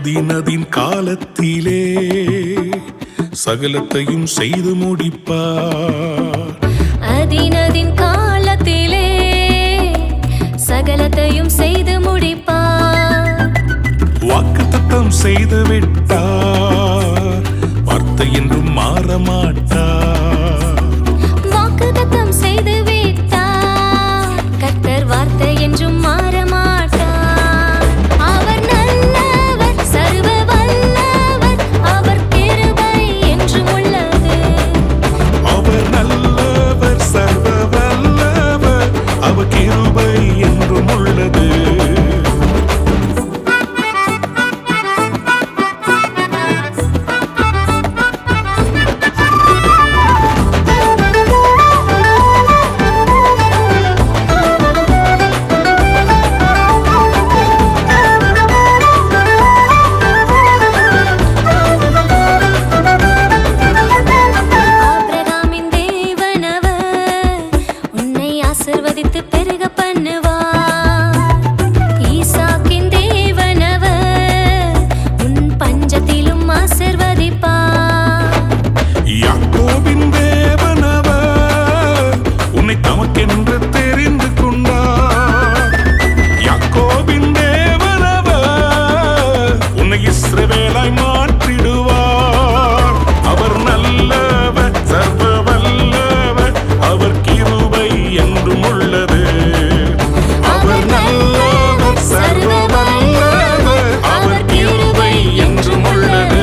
அதினதின் காலத்திலே சகலத்தையும் செய்து முடிப்பார். அதினதின் காலத்திலே சகலத்தையும் செய்து முடிப்பார். வாக்குத்தத்தம் செய்து விட்டார், வார்த்தை என்றும் மாற மாட்டார். வாக்குத்தத்தம் செய்து விட்டார், கர்த்தர் வார்த்தை என்றும் மாற மாட்டார். அவர் நல்லவர், சர்வ வல்லவர், அவர் கிருபை என்றும் உள்ளது. அவர் நல்லவர், சர்வ வல்லவர், அவர் கிருபை என்றும் உள்ளது. ஆசீர்வதித்து பெருக பண்ணுவார். ஈசாக்கின் தேவனவர் உன் பஞ்சத்திலும் ஆசீர்வதிப்பார். யாக்கோபின் தேவனவர் உன்னை தமக்கென்று தெரிந்து கொண்டார். யாக்கோபின் தேவனவர் உன்னை இஸ்ரவேலாய் மாற்றிடுவார். அவர் நல்லவர், சர்வ வல்லவர், அவர் கிருபை என்றும் உள்ளது. அவர் நல்லவர், சர்வ வல்லவர், அவர் கிருபை என்றும் உள்ளது.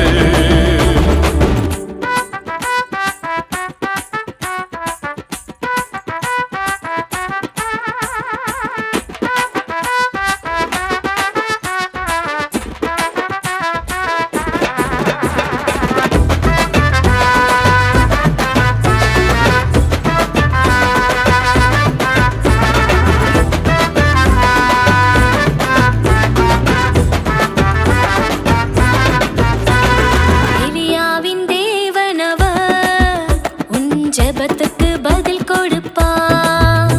ஜெபத்துக்கு பதில் கொடுப்பார்.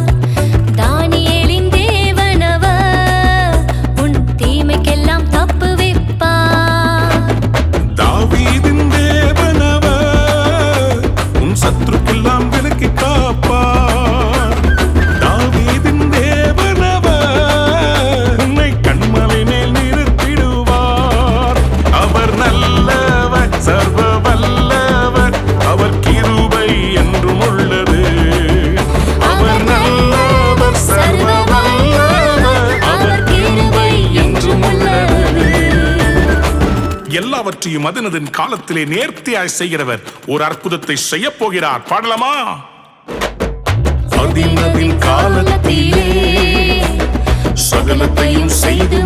தானியேலின் தேவனவர் உன் தீமைக்கெல்லாம் தப்புவிப்பார். தாவீதின் தேவனவர் உன் சத்துருக்கெல்லாம் விலக்கி காப்பார். தாவீதின் தேவனவர் உன்னை கண்மலை மேல் நிறுத்திடுவார். அவர் நல்லவர், சர்வ வல்லவர், அவர் கிருபை என்றும் உள்ளது. அவர் நல்லவர், சர்வ வல்லவர், அவர் கிருபை என்றும் உள்ளது. எல்லாவற்றையும் அதனதன் காலத்திலே நேர்த்தியாய் செய்கிறவர் ஒரு அற்புதத்தை செய்ய போகிறார். பாடலாமா? அதினதின் காலத்திலே சகலத்தையும் செய்து